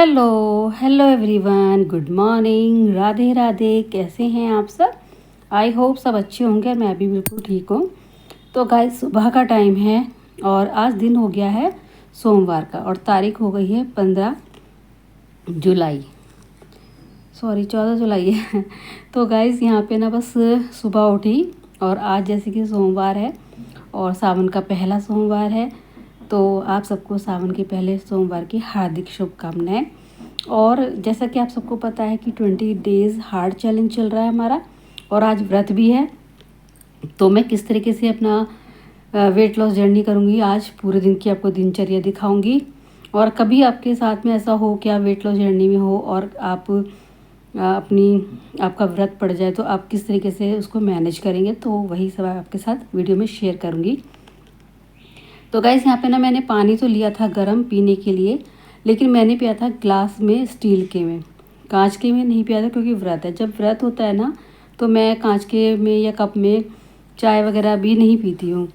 Hello hello everyone, good morning, Radhe Radhe. कैसे हैं आप सब? आई होप सब अच्छे होंगे और मैं भी बिल्कुल ठीक हूँ। तो गाइस, सुबह का टाइम है और आज दिन हो गया है सोमवार का और तारीख हो गई है 15 जुलाई, सॉरी 14 जुलाई है। तो गाइस यहाँ पे ना बस सुबह उठी और आज जैसे कि सोमवार है और सावन का पहला सोमवार है, तो आप सबको सावन के पहले सोमवार की हार्दिक शुभकामनाएं। और जैसा कि आप सबको पता है कि 20 डेज़ हार्ड चैलेंज चल रहा है हमारा और आज व्रत भी है। तो मैं किस तरीके से अपना वेट लॉस जर्नी करूँगी, आज पूरे दिन की आपको दिनचर्या दिखाऊंगी। और कभी आपके साथ में ऐसा हो कि आप वेट लॉस जर्नी में हो और आप आपका व्रत पड़ जाए, तो आप किस तरीके से उसको मैनेज करेंगे, तो वही सब आपके साथ वीडियो में शेयर करूँगी। तो गाइस यहाँ पे ना मैंने पानी तो लिया था गर्म पीने के लिए, लेकिन मैंने पिया था ग्लास में, स्टील के में, कांच के में नहीं पिया था क्योंकि व्रत है। जब व्रत होता है ना तो मैं कांच के में या कप में चाय वगैरह भी नहीं पीती हूँ,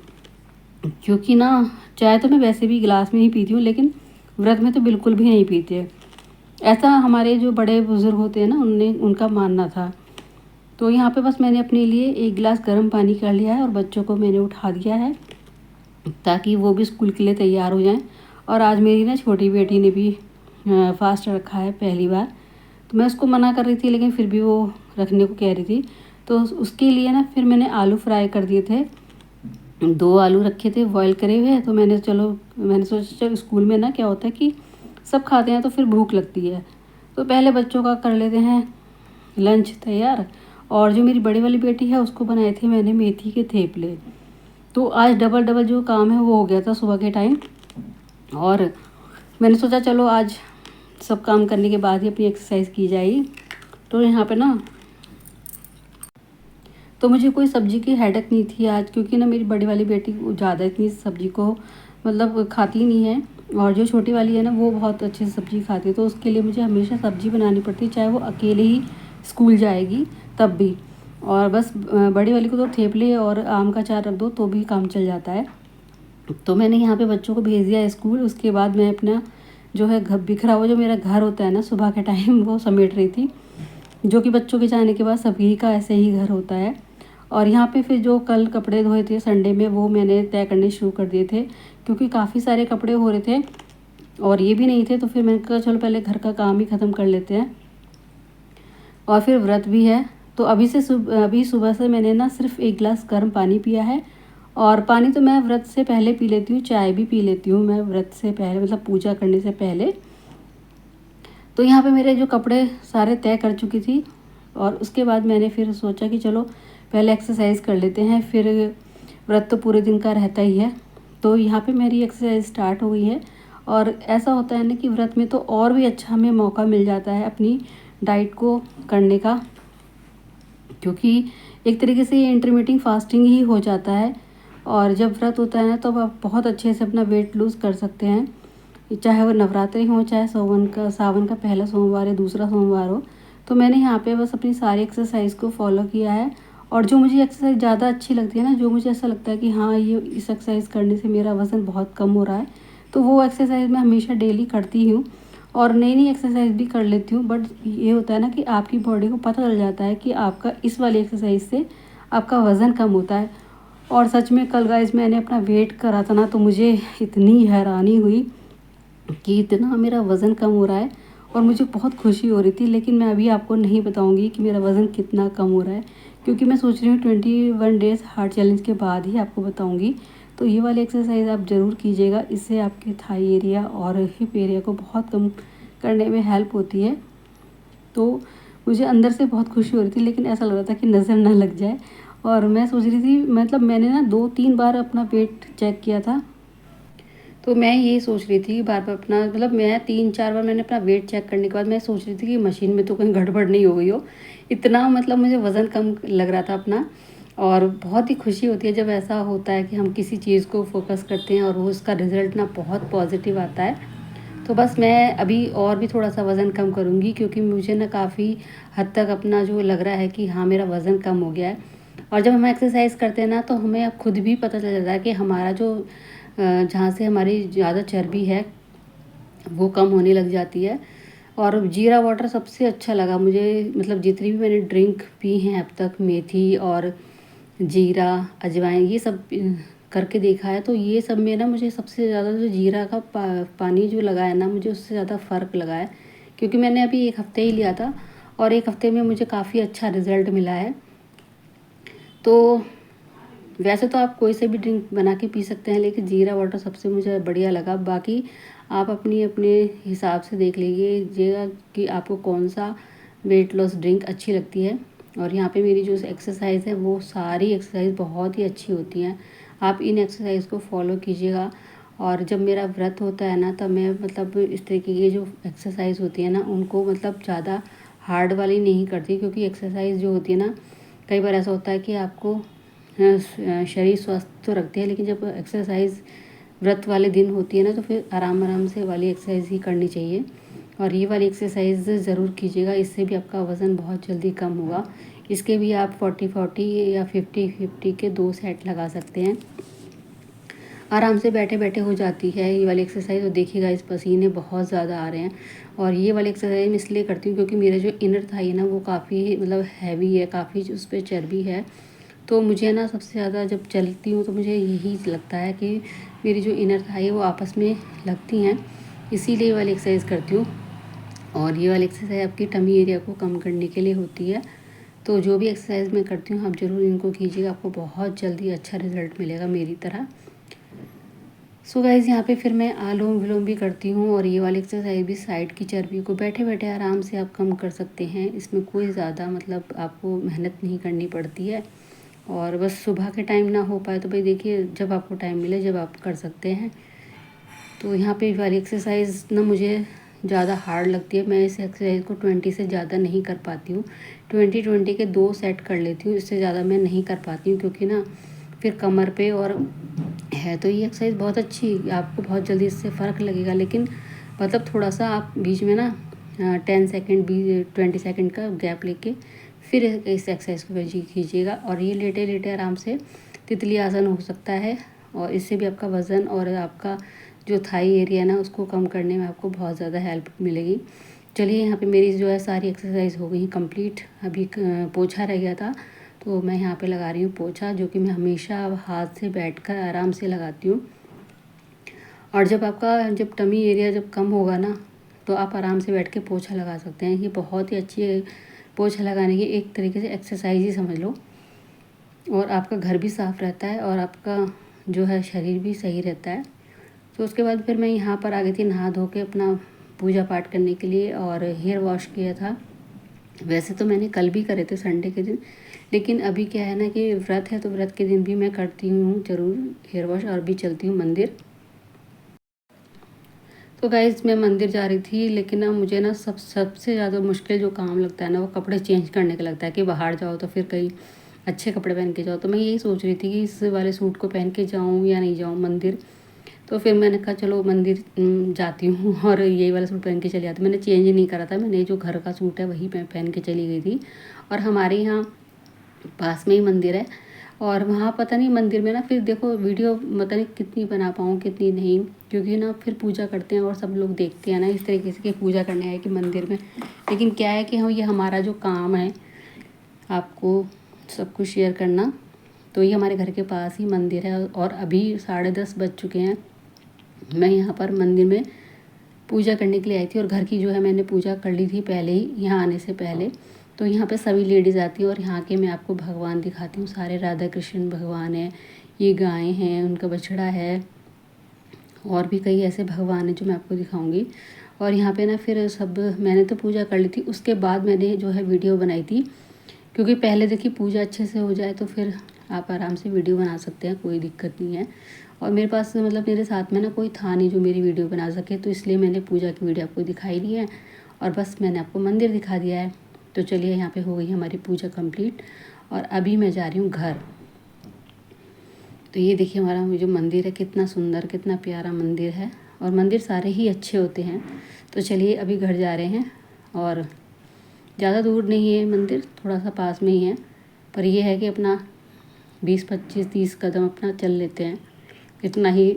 क्योंकि ना चाय तो मैं वैसे भी गिलास में ही पीती हूँ, लेकिन व्रत में तो बिल्कुल भी नहीं पीते। ऐसा हमारे जो बड़े बुज़ुर्ग होते हैं ना, उनका मानना था। तो यहाँ पे बस मैंने अपने लिए एक गिलास गर्म पानी कर लिया है और बच्चों को मैंने उठा दिया है ताकि वो भी स्कूल के लिए तैयार हो जाएं। और आज मेरी ना छोटी बेटी ने भी फास्ट रखा है पहली बार, तो मैं उसको मना कर रही थी लेकिन फिर भी वो रखने को कह रही थी। तो उसके लिए ना फिर मैंने आलू फ्राई कर दिए थे, 2 आलू रखे थे बॉयल करे हुए। तो मैंने सोचा चलो स्कूल में ना क्या होता है कि सब खाते हैं तो फिर भूख लगती है, तो पहले बच्चों का कर लेते हैं लंच तैयार। और जो मेरी बड़ी वाली बेटी है उसको बनाए थे मैंने मेथी के थेपले। तो आज डबल डबल जो काम है वो हो गया था सुबह के टाइम। और मैंने सोचा चलो आज सब काम करने के बाद ही अपनी एक्सरसाइज की जाएगी। तो यहाँ पे ना तो मुझे कोई सब्ज़ी की हेडेक नहीं थी आज, क्योंकि ना मेरी बड़ी वाली बेटी ज़्यादा इतनी सब्ज़ी को मतलब खाती नहीं है, और जो छोटी वाली है ना वो बहुत अच्छे से सब्ज़ी खाती है। तो उसके लिए मुझे हमेशा सब्ज़ी बनानी पड़ती है, चाहे वो अकेले ही स्कूल जाएगी तब भी। और बस बड़ी वाली को तो थेपले और आम का अचार रख दो तो भी काम चल जाता है। तो मैंने यहाँ पे बच्चों को भेज दिया स्कूल। उसके बाद मैं अपना जो है घर बिखरा हुआ जो मेरा घर होता है ना सुबह के टाइम, वो समेट रही थी, जो कि बच्चों के जाने के बाद सभी का ऐसे ही घर होता है। और यहाँ पे फिर जो कल कपड़े धोए थे संडे में, वो मैंने तय करने शुरू कर दिए थे, क्योंकि काफ़ी सारे कपड़े हो रहे थे और ये भी नहीं थे। तो फिर मैंने कहा चलो पहले घर का काम ही ख़त्म कर लेते हैं, और फिर व्रत भी है। तो अभी सुबह से मैंने ना सिर्फ 1 गिलास गर्म पानी पिया है। और पानी तो मैं व्रत से पहले पी लेती हूँ, चाय भी पी लेती हूँ मैं व्रत से पहले, मतलब पूजा करने से पहले। तो यहाँ पे मेरे जो कपड़े सारे तय कर चुकी थी, और उसके बाद मैंने फिर सोचा कि चलो पहले एक्सरसाइज कर लेते हैं, फिर व्रत तो पूरे दिन का रहता ही है। तो यहाँ पे मेरी एक्सरसाइज स्टार्ट हो गई है। और ऐसा होता है ना कि व्रत में तो और भी अच्छा हमें मौका मिल जाता है अपनी डाइट को करने का, क्योंकि एक तरीके से ये इंटरमिटिंग फास्टिंग ही हो जाता है। और जब व्रत होता है ना तो आप बहुत अच्छे से अपना वेट लूज़ कर सकते हैं, चाहे वो नवरात्रि हो, चाहे सावन का पहला सोमवार या दूसरा सोमवार हो। तो मैंने यहाँ पे बस अपनी सारी एक्सरसाइज को फॉलो किया है। और जो मुझे एक्सरसाइज ज़्यादा अच्छी लगती है ना, जो मुझे ऐसा लगता है कि हाँ ये इस एक्सरसाइज करने से मेरा वज़न बहुत कम हो रहा है, तो वो एक्सरसाइज मैं हमेशा डेली करती हूँ। और नई नई एक्सरसाइज भी कर लेती हूँ। बट ये होता है ना कि आपकी बॉडी को पता चल जाता है कि आपका इस वाली एक्सरसाइज से आपका वज़न कम होता है। और सच में कल गाइस मैंने अपना वेट करा था ना, तो मुझे इतनी हैरानी हुई कि इतना मेरा वज़न कम हो रहा है और मुझे बहुत खुशी हो रही थी। लेकिन मैं अभी आपको नहीं बताऊंगी कि मेरा वज़न कितना कम हो रहा है, क्योंकि मैं सोच रही हूँ 21 डेज़ हार्ड चैलेंज के बाद ही आपको बताऊंगी। तो ये वाली एक्सरसाइज आप ज़रूर कीजिएगा, इससे आपके थाई एरिया और हिप एरिया को बहुत कम करने में हेल्प होती है। तो मुझे अंदर से बहुत खुशी हो रही थी, लेकिन ऐसा लग रहा था कि नज़र ना लग जाए। और मैं सोच रही थी, मतलब मैंने ना 2-3 बार अपना वेट चेक किया था, तो मैं ये सोच रही थी बार बार अपना, मतलब मैं 3-4 बार मैंने अपना वेट चेक करने के बाद मैं सोच रही थी कि मशीन में तो कहीं गड़बड़ नहीं हो गई हो, इतना मतलब मुझे वज़न कम लग रहा था अपना। और बहुत ही खुशी होती है जब ऐसा होता है कि हम किसी चीज़ को फोकस करते हैं और वो उसका रिज़ल्ट ना बहुत पॉजिटिव आता है। तो बस मैं अभी और भी थोड़ा सा वज़न कम करूँगी, क्योंकि मुझे ना काफ़ी हद तक अपना जो लग रहा है कि हाँ मेरा वज़न कम हो गया है। और जब हम एक्सरसाइज करते हैं ना तो हमें अब खुद भी पता चल जाता है कि हमारा जो जहाँ से हमारी ज़्यादा चर्बी है वो कम होने लग जाती है। और जीरा वाटर सबसे अच्छा लगा मुझे, मतलब जितनी भी मैंने ड्रिंक पी हैं अब तक, मेथी और जीरा, अजवाइन, ये सब करके देखा है, तो ये सब में ना मुझे सबसे ज़्यादा जो जीरा का पानी जो लगा है ना, मुझे उससे ज़्यादा फ़र्क लगा है। क्योंकि मैंने अभी 1 हफ़्ते ही लिया था और 1 हफ़्ते में मुझे काफ़ी अच्छा रिज़ल्ट मिला है। तो वैसे तो आप कोई से भी ड्रिंक बना के पी सकते हैं, लेकिन जीरा वाटर सबसे मुझे बढ़िया लगा। बाकी आप अपनी अपने हिसाब से देख लीजिएगा कि आपको कौन सा वेट लॉस ड्रिंक अच्छी लगती है। और यहाँ पे मेरी जो एक्सरसाइज है वो सारी एक्सरसाइज बहुत ही अच्छी होती हैं। आप इन एक्सरसाइज को फॉलो कीजिएगा। और जब मेरा व्रत होता है ना, तब मैं मतलब इस तरीके की जो एक्सरसाइज होती है ना, उनको मतलब ज़्यादा हार्ड वाली नहीं करती, क्योंकि एक्सरसाइज जो होती है ना, कई बार ऐसा होता है कि आपको शरीर स्वस्थ तो रखती है, लेकिन जब एक्सरसाइज व्रत वाले दिन होती है ना, तो फिर आराम आराम से वाली एक्सरसाइज ही करनी चाहिए। और ये वाली एक्सरसाइज ज़रूर कीजिएगा, इससे भी आपका वज़न बहुत जल्दी कम होगा। इसके भी आप 40-40 या 50-50 के 2 सेट लगा सकते हैं। आराम से बैठे बैठे हो जाती है ये वाली एक्सरसाइज। और देखिएगा इस पसीने बहुत ज़्यादा आ रहे हैं। और ये वाली एक्सरसाइज मैं इसलिए करती हूँ क्योंकि मेरा जो इनर थाई है ना, वो काफ़ी मतलब हैवी है, काफ़ी उस पर चर्बी है। तो मुझे ना सबसे ज़्यादा जब चलती हूँ तो मुझे यही लगता है कि मेरी जो इनर थाई है वो आपस में लगती हैं, इसीलिए ये वाली एक्सरसाइज करती हूँ। और ये वाली एक्सरसाइज आपकी टमी एरिया को कम करने के लिए होती है। तो जो भी एक्सरसाइज मैं करती हूँ, आप ज़रूर इनको कीजिएगा, आपको बहुत जल्दी अच्छा रिजल्ट मिलेगा मेरी तरह। सो गाइज़, यहाँ पे फिर मैं आलोम विलोम भी करती हूँ। और ये वाली एक्सरसाइज भी साइड की चर्बी को बैठे बैठे आराम से आप कम कर सकते हैं। इसमें कोई ज़्यादा मतलब आपको मेहनत नहीं करनी पड़ती है। और बस सुबह के टाइम ना हो पाए तो भाई देखिए, जब आपको टाइम मिले जब आप कर सकते हैं। तो यहाँ पे वाली एक्सरसाइज ना मुझे ज़्यादा हार्ड लगती है। मैं इस एक्सरसाइज को 20 से ज़्यादा नहीं कर पाती हूँ। 20-20 के 2 सेट कर लेती हूँ, इससे ज़्यादा मैं नहीं कर पाती हूँ, क्योंकि ना फिर कमर पे और है। तो ये एक्सरसाइज बहुत अच्छी, आपको बहुत जल्दी इससे फ़र्क लगेगा। लेकिन मतलब थोड़ा सा आप बीच में ना 10 सेकेंड 20 सेकेंड का गैप लेके फिर इस एक्सरसाइज को कीजिएगा। और ये लेटे लेटे आराम से तितली आसन हो सकता है। और इससे भी आपका वज़न और आपका जो थाई एरिया है ना, उसको कम करने में आपको बहुत ज़्यादा हेल्प मिलेगी। चलिए, यहाँ पे मेरी जो है सारी एक्सरसाइज हो गई कंप्लीट। अभी पोछा रह गया था, तो मैं यहाँ पे लगा रही हूँ पोछा, जो कि मैं हमेशा हाथ से बैठकर आराम से लगाती हूँ। और जब टमी एरिया जब कम होगा ना, तो आप आराम से बैठ के पोछा लगा सकते हैं। ये बहुत ही अच्छी है, पोछा लगाने की एक तरीके से एक्सरसाइज ही समझ लो। और आपका घर भी साफ़ रहता है और आपका जो है शरीर भी सही रहता है। तो उसके बाद फिर मैं यहाँ पर आ गई थी नहा धो के अपना पूजा पाठ करने के लिए, और हेयर वॉश किया था। वैसे तो मैंने कल भी करे थे संडे के दिन, लेकिन अभी क्या है ना कि व्रत है, तो व्रत के दिन भी मैं करती हूँ ज़रूर हेयर वॉश, और भी चलती हूँ मंदिर। तो गाइज़, मैं मंदिर जा रही थी, लेकिन ना मुझे ना सबसे ज़्यादा मुश्किल जो काम लगता है ना, वो कपड़े चेंज करने का लगता है। कि बाहर जाओ तो फिर कहीं अच्छे कपड़े पहन के जाओ। तो मैं यही सोच रही थी कि इस वाले सूट को पहन के जाऊँ या नहीं जाऊँ मंदिर। तो फिर मैंने कहा चलो मंदिर जाती हूँ और यही वाला सूट पहन के चली जाती। मैंने चेंज नहीं करा था, मैंने जो घर का सूट है वही पहन के चली गई थी। और हमारे यहाँ पास में ही मंदिर है, और वहाँ पता नहीं मंदिर में ना, फिर देखो वीडियो पता नहीं कितनी बना पाऊँ कितनी नहीं, क्योंकि ना फिर पूजा करते हैं और सब लोग देखते हैं ना इस तरीके से कि पूजा करने आए कि मंदिर में। लेकिन क्या है कि हम, ये हमारा जो काम है आपको सब कुछ शेयर करना। तो ये हमारे घर के पास ही मंदिर है, और अभी 10:30 बज चुके हैं। मैं यहाँ पर मंदिर में पूजा करने के लिए आई थी, और घर की जो है मैंने पूजा कर ली थी पहले ही, यहाँ आने से पहले। तो यहाँ पे सभी लेडीज़ आती हैं, और यहाँ के मैं आपको भगवान दिखाती हूँ। सारे राधा कृष्ण भगवान हैं, ये गायें हैं, उनका बछड़ा है, और भी कई ऐसे भगवान हैं जो मैं आपको दिखाऊंगी। और यहाँ पे ना फिर सब मैंने तो पूजा कर ली थी, उसके बाद मैंने जो है वीडियो बनाई थी। क्योंकि पहले देखिए पूजा अच्छे से हो जाए तो फिर आप आराम से वीडियो बना सकते हैं, कोई दिक्कत नहीं है। और मेरे पास मतलब मेरे साथ में ना कोई था नहीं जो मेरी वीडियो बना सके, तो इसलिए मैंने पूजा की वीडियो आपको दिखाई दी है, और बस मैंने आपको मंदिर दिखा दिया है। तो चलिए, यहाँ पे हो गई हमारी पूजा कंप्लीट, और अभी मैं जा रही हूँ घर। तो ये देखिए हमारा जो मंदिर है, कितना सुंदर कितना प्यारा मंदिर है, और मंदिर सारे ही अच्छे होते हैं। तो चलिए अभी घर जा रहे हैं, और ज़्यादा दूर नहीं है मंदिर, थोड़ा सा पास में ही है। पर यह है कि अपना 20-25-30 कदम अपना चल लेते हैं, इतना ही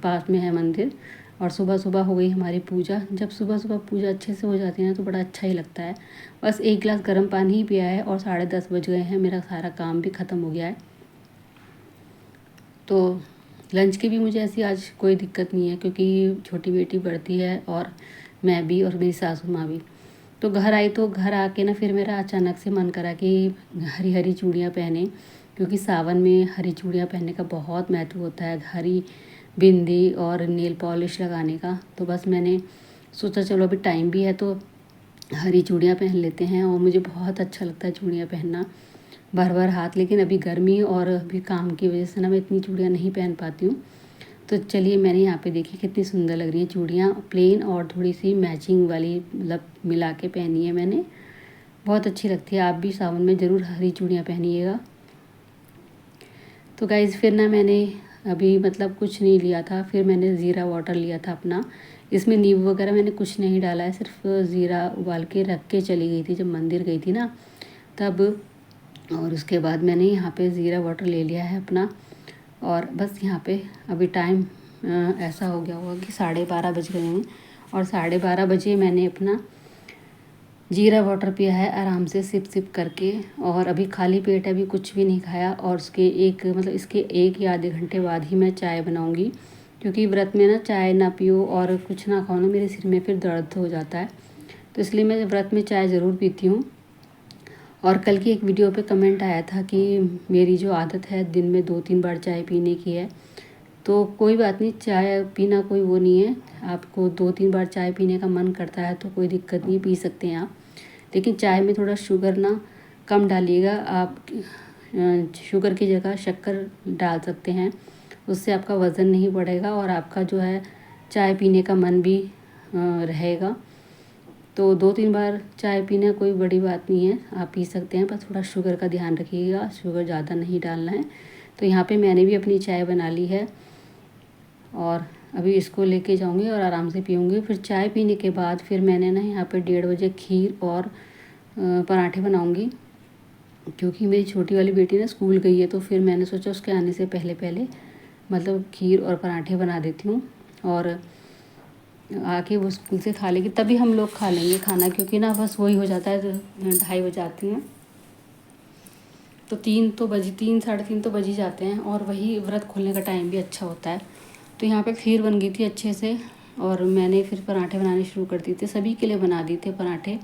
पास में है मंदिर। और सुबह सुबह हो गई हमारी पूजा। जब सुबह सुबह पूजा अच्छे से हो जाती है ना तो बड़ा अच्छा ही लगता है। बस 1 गिलास गर्म पानी ही पिया है और 10:30 बज गए हैं, मेरा सारा काम भी ख़त्म हो गया है। तो लंच की भी मुझे ऐसी आज कोई दिक्कत नहीं है, क्योंकि छोटी बेटी पढ़ती है और मैं भी और मेरी सासू माँ भी। तो घर आई, तो घर आके ना फिर मेरा अचानक से मन करा कि हरी हरी चूड़ियाँ पहने, क्योंकि सावन में हरी चूड़ियाँ पहनने का बहुत महत्व होता है, हरी बिंदी और नेल पॉलिश लगाने का। तो बस मैंने सोचा चलो अभी टाइम भी है तो हरी चूड़ियाँ पहन लेते हैं, और मुझे बहुत अच्छा लगता है चूड़ियाँ पहनना भर भर हाथ। लेकिन अभी गर्मी और अभी काम की वजह से ना मैं इतनी चूड़ियाँ नहीं पहन पाती हूँ। तो चलिए, मैंने यहाँ पे देखी कितनी सुंदर लग रही है चूड़ियाँ, प्लेन और थोड़ी सी मैचिंग वाली, मतलब मिला के पहनी है मैंने, बहुत अच्छी लगती है। आप भी सावन में ज़रूर हरी चूड़ियाँ पहनिएगा। तो गाइज़ फिर ना मैंने अभी मतलब कुछ नहीं लिया था, फिर मैंने ज़ीरा वाटर लिया था अपना। इसमें नींबू वगैरह मैंने कुछ नहीं डाला है, सिर्फ ज़ीरा उबाल के रख के चली गई थी जब मंदिर गई थी ना तब। और उसके बाद मैंने यहाँ पे ज़ीरा वाटर ले लिया है अपना, और बस यहाँ पे अभी टाइम ऐसा हो गया होगा कि 12:30 बज गए हैं, और 12:30 बजे मैंने अपना जीरा वाटर पिया है आराम से सिप सिप करके। और अभी खाली पेट है, अभी कुछ भी नहीं खाया। और उसके इसके 1 या आधे घंटे बाद ही मैं चाय बनाऊंगी, क्योंकि व्रत में ना चाय ना पियो और कुछ ना खाओ ना मेरे सिर में फिर दर्द हो जाता है। तो इसलिए मैं व्रत में चाय ज़रूर पीती हूँ। और कल की एक वीडियो पे कमेंट आया था कि मेरी जो आदत है दिन में 2-3 बार चाय पीने की है, तो कोई बात नहीं, चाय पीना कोई वो नहीं है। आपको 2-3 बार चाय पीने का मन करता है तो कोई दिक्कत नहीं, पी सकते हैं आप। लेकिन चाय में थोड़ा शुगर ना कम डालिएगा आप, शुगर की जगह शक्कर डाल सकते हैं, उससे आपका वज़न नहीं बढ़ेगा और आपका जो है चाय पीने का मन भी रहेगा। तो 2-3 बार चाय पीना कोई बड़ी बात नहीं है, आप पी सकते हैं, बस थोड़ा शुगर का ध्यान रखिएगा, शुगर ज़्यादा नहीं डालना है। तो यहाँ पे मैंने भी अपनी चाय बना ली है और अभी इसको लेके जाऊंगी और आराम से पीऊँगी। फिर चाय पीने के बाद फिर मैंने ना यहाँ पे 1:30 बजे खीर और पराठे बनाऊंगी, क्योंकि मेरी छोटी वाली बेटी ना स्कूल गई है। तो फिर मैंने सोचा उसके आने से पहले पहले मतलब खीर और पराठे बना देती हूँ, और आके वो स्कूल से खा लेगी, तभी हम लोग खा लेंगे खाना, क्योंकि ना बस वही हो जाता है, 2:30 बज जाती हैं। तो 3 साढ़े 3 तो बज ही जाते हैं, और वही व्रत खोलने का टाइम भी अच्छा होता है। तो यहाँ पे खीर बन गई थी अच्छे से, और मैंने फिर पराठे बनाने शुरू कर दिए थे, सभी के लिए बना दिए थे पराठे।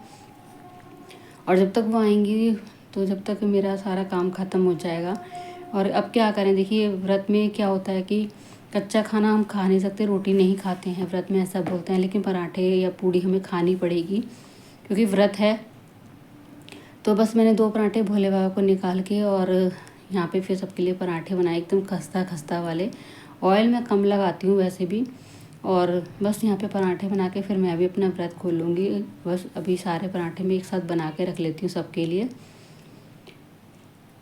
और जब तक वो आएंगी तो जब तक मेरा सारा काम ख़त्म हो जाएगा। और अब क्या करें, देखिए व्रत में क्या होता है कि कच्चा खाना हम खा नहीं सकते, रोटी नहीं खाते हैं व्रत में, ऐसा बोलते हैं। लेकिन पराठे या पूड़ी हमें खानी पड़ेगी, क्योंकि व्रत है। तो बस मैंने 2 पराठे भोले बाबा को निकाल के और यहाँ पे फिर सबके लिए पराठे बनाए, एकदम खस्ता खस्ता वाले। ऑयल मैं कम लगाती हूँ वैसे भी। और बस यहाँ पे पराठे बना के फिर मैं भी अपना व्रत खोल लूँगी। बस अभी सारे पराठे मैं एक साथ बना के रख लेती हूँ सबके लिए।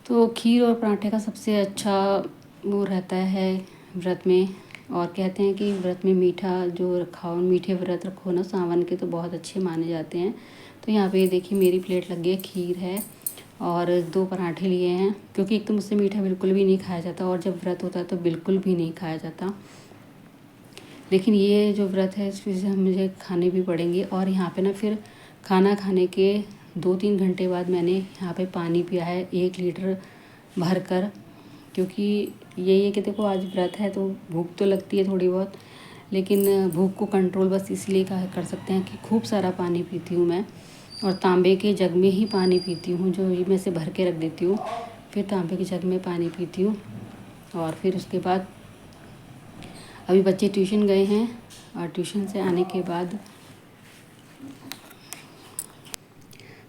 तो खीर और पराठे का सबसे अच्छा वो रहता है व्रत में। और कहते हैं कि व्रत में मीठा जो खाओ, मीठे व्रत रखो ना सावन के, तो बहुत अच्छे माने जाते हैं। तो यहाँ पे देखिए मेरी प्लेट लग गई, खीर है और 2 पराठे लिए हैं, क्योंकि एक तो मुझसे मीठा बिल्कुल भी नहीं खाया जाता, और जब व्रत होता है तो बिल्कुल भी नहीं खाया जाता। लेकिन ये जो व्रत है इस वजह से मुझे खाने भी पड़ेंगे। और यहाँ पे ना फिर खाना खाने के 2-3 घंटे बाद मैंने यहाँ पे पानी पिया है 1 लीटर भर कर, क्योंकि यही है कि देखो आज व्रत है तो भूख तो लगती है थोड़ी बहुत, लेकिन भूख को कंट्रोल बस इसलिए कर सकते हैं कि खूब सारा पानी पीती हूँ मैं। और तांबे के जग में ही पानी पीती हूँ, जो ये मैं से भर के रख देती हूँ, फिर तांबे के जग में पानी पीती हूँ। और फिर उसके बाद अभी बच्चे ट्यूशन गए हैं, और ट्यूशन से आने के बाद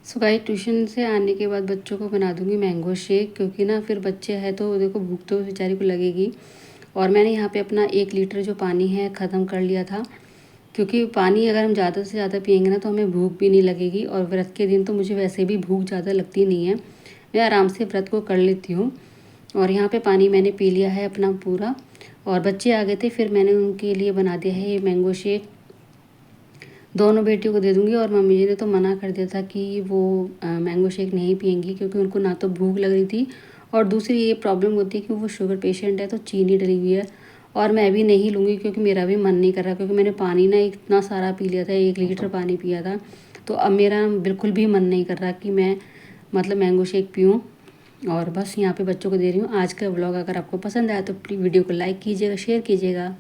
सुबह ट्यूशन से आने के बाद बच्चों को बना दूंगी मैंगो शेक, क्योंकि ना फिर बच्चे हैं तो देखो भूख तो बेचारी को लगेगी। और मैंने यहाँ पे अपना 1 लीटर जो पानी है ख़त्म कर लिया था, क्योंकि पानी अगर हम ज़्यादा से ज़्यादा पियेंगे ना तो हमें भूख भी नहीं लगेगी। और व्रत के दिन तो मुझे वैसे भी भूख ज़्यादा लगती नहीं है, मैं आराम से व्रत को कर लेती हूँ। और यहाँ पे पानी मैंने पी लिया है अपना पूरा। और बच्चे आ गए थे, फिर मैंने उनके लिए बना दिया है ये मैंगो शेक, दोनों बेटियों को दे दूँगी। और मम्मी जी ने तो मना कर दिया था कि वो मैंगो शेक नहीं पियेंगी, क्योंकि उनको ना तो भूख लग रही थी, और दूसरी ये प्रॉब्लम होती है कि वो शुगर पेशेंट है तो चीनी डली हुई है, और मैं भी नहीं लूँगी क्योंकि मेरा भी मन नहीं कर रहा, क्योंकि मैंने पानी ना इतना सारा पी लिया था, 1 लीटर पानी पिया था। तो अब मेरा बिल्कुल भी मन नहीं कर रहा कि मैं मतलब मैंगो शेक पीऊँ। और बस यहाँ पे बच्चों को दे रही हूँ। आज का व्लॉग अगर आपको पसंद आया तो प्लीज़ वीडियो को लाइक कीजिएगा, शेयर कीजिएगा।